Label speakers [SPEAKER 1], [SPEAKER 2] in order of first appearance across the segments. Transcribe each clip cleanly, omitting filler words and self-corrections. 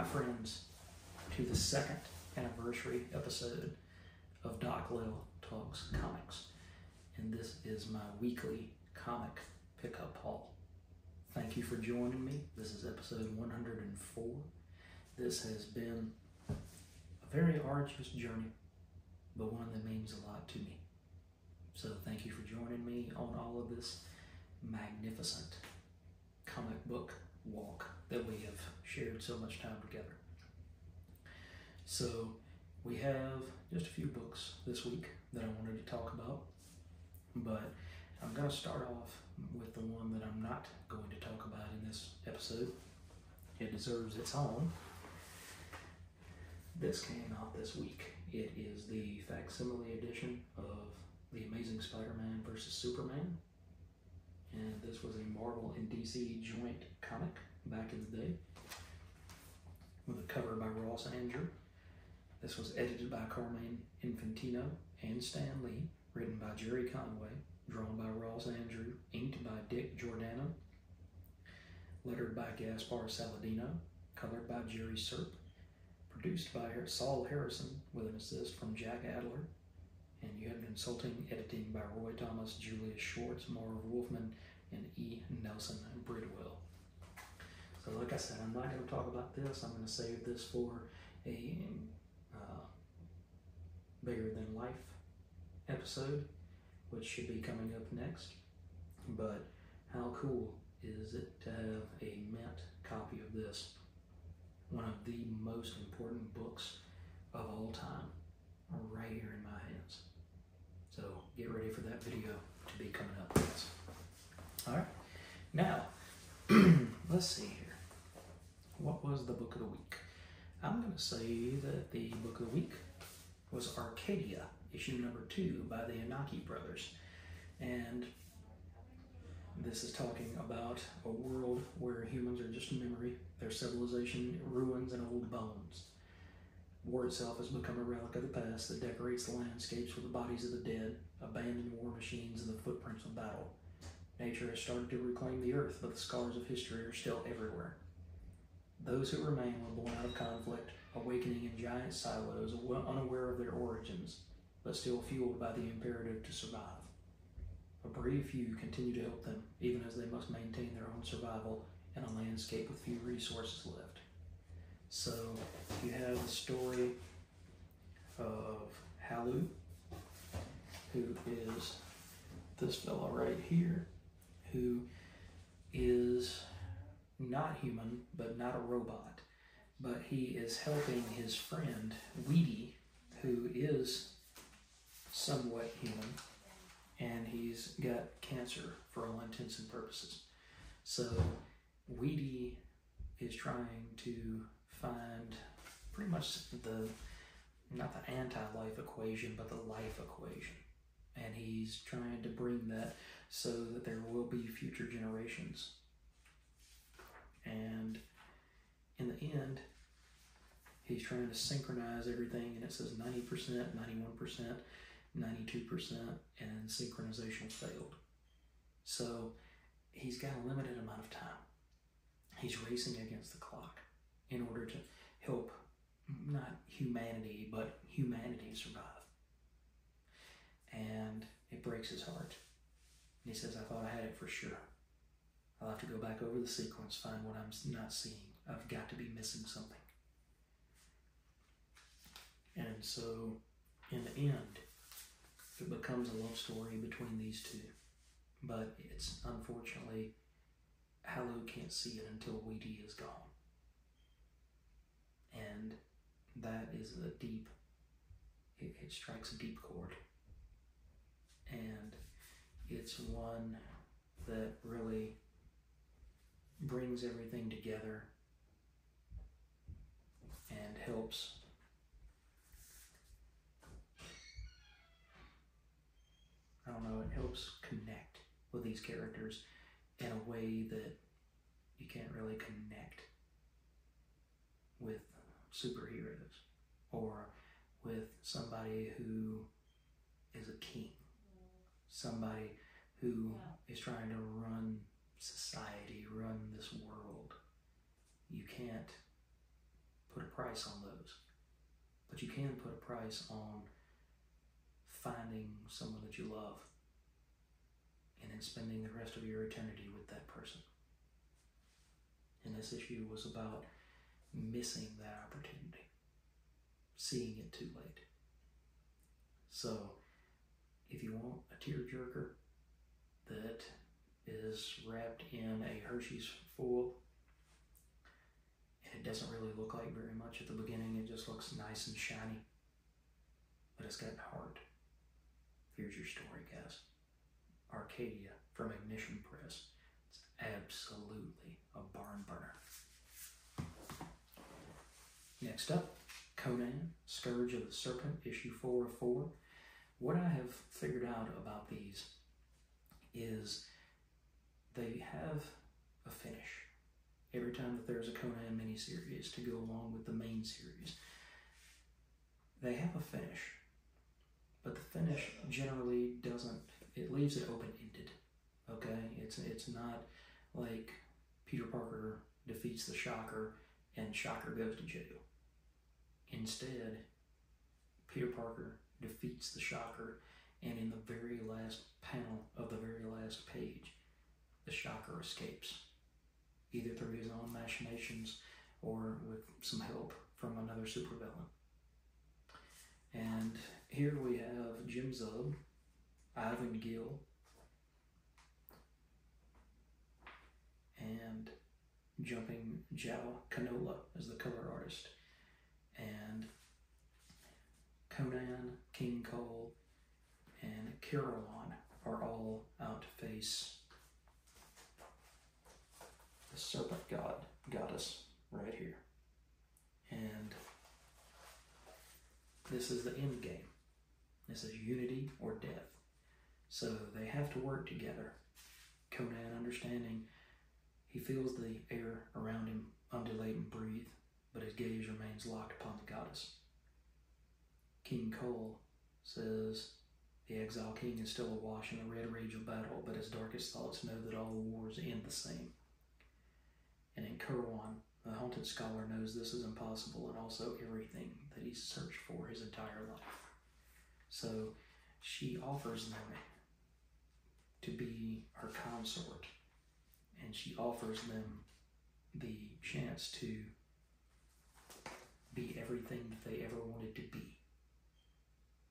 [SPEAKER 1] my friends, to the second anniversary episode of Doc Lil Talks Comics. And this is my weekly comic pickup haul. Thank you for joining me. This is episode 104. This has been a very arduous journey, but one that means a lot to me. So thank you for joining me on all of this magnificent comic book walk that we have shared so much time together. So we have just a few books this week that I wanted to talk about, but I'm going to start off with the one that I'm not going to talk about in this episode. It deserves its own. This came out this week. It is the facsimile edition of The Amazing Spider-Man vs. Superman. And this was a Marvel and DC joint comic back in the day, with a cover by Ross Andru. This was edited by Carmine Infantino and Stan Lee, written by Jerry Conway, drawn by Ross Andru, inked by Dick Giordano, lettered by Gaspar Saladino, colored by Jerry Serp, produced by Saul Harrison with an assist from Jack Adler, and you had consulting editing by Roy Thomas, Julius Schwartz, Marv Wolfman, and E. Nelson Bridwell. So like I said, I'm not going to talk about this. I'm going to save this for a bigger than life episode, which should be coming up next. But how cool is it to have a mint copy of this, one of the most important books of all time, right here in my hands. So get ready for that video to be coming up next. All right, now let's see here. What was the book of the week? I'm going to say that the book of the week was Arcadia, issue number 2 by the Yanaki brothers. And this is talking about a world where humans are just a memory, their civilization ruins and old bones. War itself has become a relic of the past that decorates the landscapes with the bodies of the dead, abandoned war machines, and the footprints of battle. Nature has started to reclaim the earth, but the scars of history are still everywhere. Those who remain were born out of conflict, awakening in giant silos, unaware of their origins, but still fueled by the imperative to survive. A brave few continue to help them, even as they must maintain their own survival in a landscape with few resources left. So you have the story of Halu, who is this fellow right here, who is not human, but not a robot. But he is helping his friend, Weedy, who is somewhat human, and he's got cancer for all intents and purposes. So Weedy is trying to find pretty much not the anti-life equation, but the life equation. And he's trying to bring that so that there will be future generations. And in the end, he's trying to synchronize everything, and it says 90%, 91%, 92%, and synchronization failed. So he's got a limited amount of time. He's racing against the clock in order to help not humanity, but humanity survive. And it breaks his heart. And he says, I thought I had it for sure. I'll have to go back over the sequence, find what I'm not seeing. I've got to be missing something. And so, in the end, it becomes a love story between these two. But it's, unfortunately, Halu can't see it until Weedy is gone. And that is a deep, it strikes a deep chord. And it's one that really brings everything together and helps it helps connect with these characters in a way that you can't really connect with superheroes or with somebody who is a king, somebody who is trying to run society, run this world. You can't put a price on those. But you can put a price on finding someone that you love and then spending the rest of your eternity with that person. And this issue was about missing that opportunity, seeing it too late. So, if you want a tearjerker that is wrapped in a Hershey's foil, and it doesn't really look like very much at the beginning, it just looks nice and shiny, but it's got heart. Here's your story, guys. Arcadia from Ignition Press. It's absolutely a barn burner. Next up, Conan, Scourge of the Serpent, issue 4 of 4. What I have figured out about these is they have a finish. Every time that there's a Conan miniseries to go along with the main series, they have a finish. But the finish generally doesn't, it leaves it open-ended, okay? It's not like Peter Parker defeats the Shocker and Shocker goes to jail. Instead, Peter Parker defeats the Shocker, and in the very last panel of the very last page, the Shocker escapes, either through his own machinations or with some help from another supervillain. And here we have Jim Zub, Ivan Gill, and Jumping Joe Canola as the color artist. And Conan, King Cole, and Caroline are all out to face the serpent goddess right here. And this is the end game. This is unity or death. So they have to work together. Conan, understanding, he feels the air around him undulate and breathe, but his gaze remains locked upon the goddess. King Cole says the Exile King is still awash in the red rage of battle, but his darkest thoughts know that all wars end the same. And in Kerwan, the Haunted Scholar knows this is impossible and also everything that he's searched for his entire life. So she offers them to be her consort, and she offers them the chance to be everything that they ever wanted to be.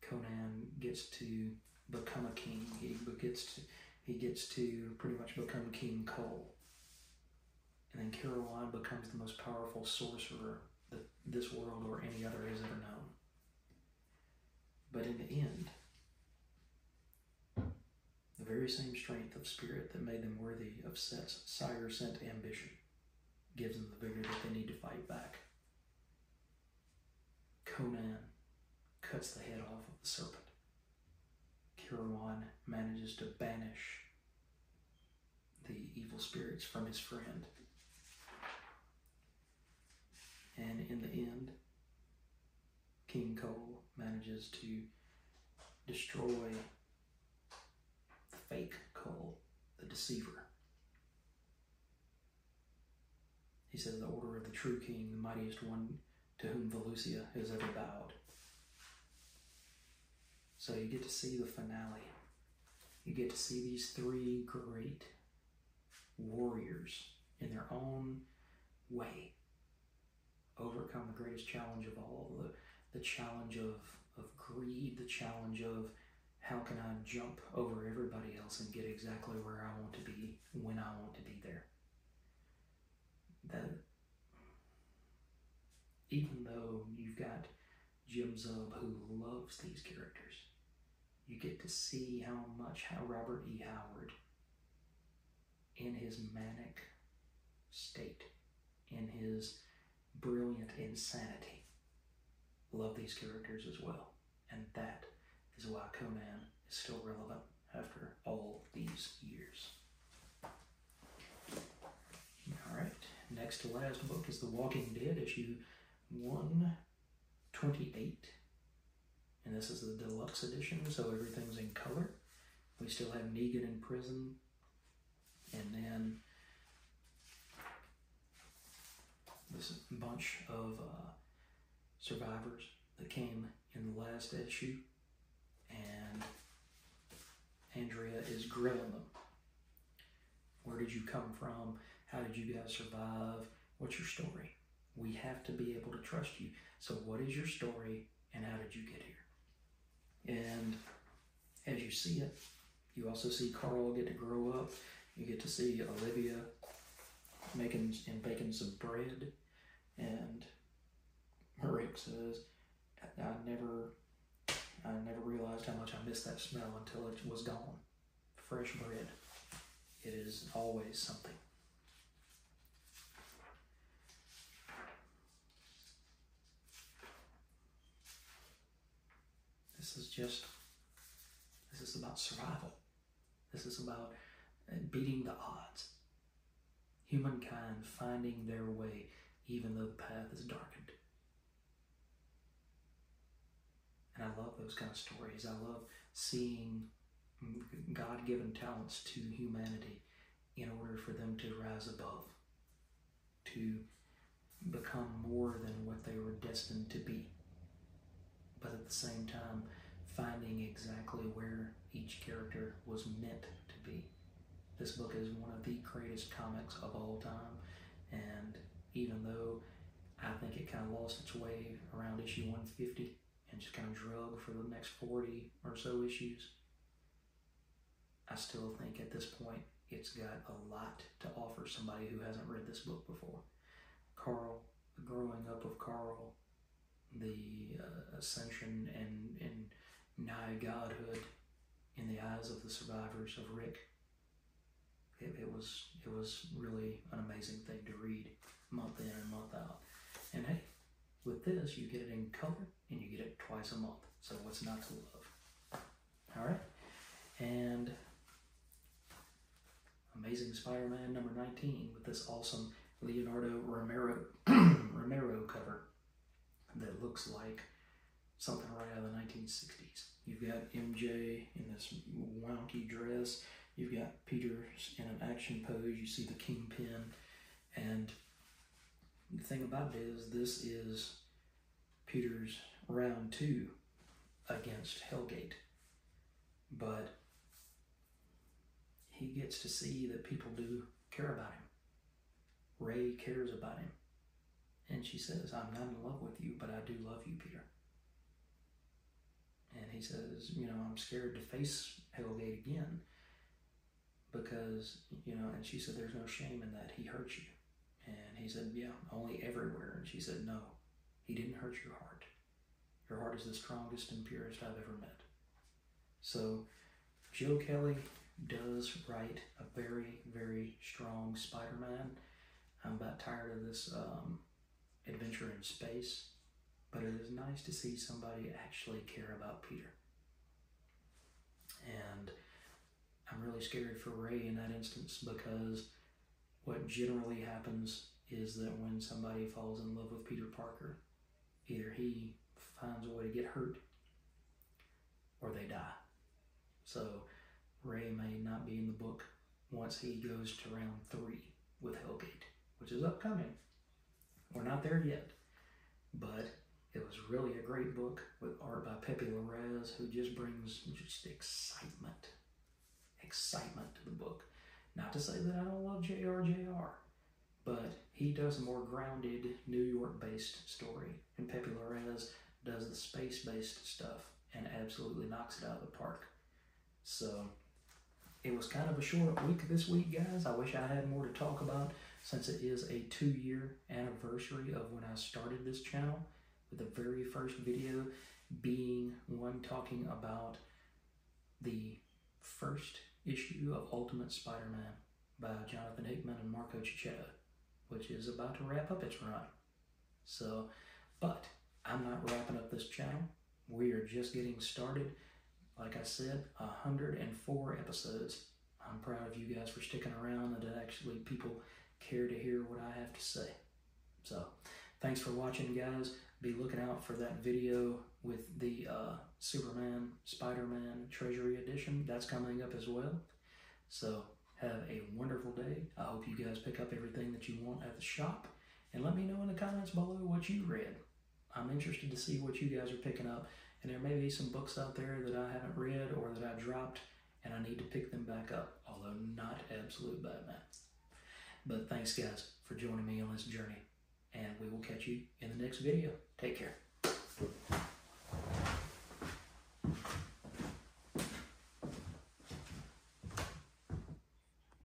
[SPEAKER 1] Conan gets to become a king. He gets to pretty much become King Cole. And then Caroline becomes the most powerful sorcerer that this world or any other has ever known. But in the end, the very same strength of spirit that made them worthy of Set's sire-sent ambition gives them the vigor that they need to fight back. Conan cuts the head off of the serpent. Caroline manages to banish the evil spirits from his friend. And in the end, King Cole manages to destroy the fake Cole, the deceiver. He says, the order of the true king, the mightiest one to whom Volusia has ever bowed. So you get to see the finale. You get to see these three great warriors in their own way overcome the greatest challenge of all, the challenge of greed, the challenge of how can I jump over everybody else and get exactly where I want to be when I want to be there. That even though you've got Jim Zub who loves these characters, you get to see how Robert E. Howard, in his manic state, in his brilliant insanity, love these characters as well. And that is why Conan is still relevant after all these years. Alright, next to last book is The Walking Dead, issue 128. And this is the deluxe edition, so everything's in color. We still have Negan in prison. And then the this bunch of survivors that came in the last issue, and Andrea is grilling them. Where did you come from? How did you guys survive? What's your story? We have to be able to trust you. So what is your story and how did you get here? And as you see it, you also see Carl get to grow up. You get to see Olivia making and baking some bread. And Rick says, I never realized how much I missed that smell until it was gone. Fresh bread. It is always something. This is about survival. This is about beating the odds. Humankind finding their way even though the path is darkened. And I love those kind of stories. I love seeing God-given talents to humanity in order for them to rise above, to become more than what they were destined to be. But at the same time, finding exactly where each character was meant to be. This book is one of the greatest comics of all time, and even though I think it kind of lost its way around issue 150 and just kind of drug for the next 40 or so issues, I still think at this point it's got a lot to offer somebody who hasn't read this book before. Carl, the growing up of Carl, the ascension and nigh godhood in the eyes of the survivors of Rick. It was really an amazing thing to read month in and month out. And hey, with this you get it in color and you get it twice a month. So what's not to love? All right, and Amazing Spider-Man number 19 with this awesome Leonardo Romero cover that looks like something right out of the 1960s. You've got MJ in this wonky dress. You've got Peter in an action pose. You see the Kingpin. And the thing about it is, this is Peter's round 2 against Hellgate. But he gets to see that people do care about him. Ray cares about him. And she says, I'm not in love with you, but I do love you, Peter. And he says, I'm scared to face Hellgate again because, and she said, there's no shame in that. He hurt you. And he said, yeah, only everywhere. And she said, no, he didn't hurt your heart. Your heart is the strongest and purest I've ever met. So Joe Kelly does write a very, very strong Spider-Man. I'm about tired of this adventure in space, but it is nice to see somebody actually care about Peter. And I'm really scared for Ray in that instance, because what generally happens is that when somebody falls in love with Peter Parker, either he finds a way to get hurt or they die. So Ray may not be in the book once he goes to round 3 with Hellgate, which is upcoming. We're not there yet, but it was really a great book with art by Pepe Larraz, who just brings just excitement to the book. Not to say that I don't love J.R., but he does a more grounded New York-based story, and Pepe Larraz does the space-based stuff and absolutely knocks it out of the park. So it was kind of a short week this week, guys. I wish I had more to talk about, since it is a 2-year anniversary of when I started this channel, with the very first video being one talking about the first issue of Ultimate Spider-Man by Jonathan Hickman and Marco Checchetto, which is about to wrap up its run. So, but I'm not wrapping up this channel. We are just getting started. Like I said, 104 episodes. I'm proud of you guys for sticking around and that actually people care to hear what I have to say. So, thanks for watching, guys. Be looking out for that video with the Superman, Spider-Man Treasury Edition. That's coming up as well. So, have a wonderful day. I hope you guys pick up everything that you want at the shop. And let me know in the comments below what you read. I'm interested to see what you guys are picking up. And there may be some books out there that I haven't read or that I dropped, and I need to pick them back up, although not Absolute Batman. But thanks, guys, for joining me on this journey, and we will catch you in the next video. Take care.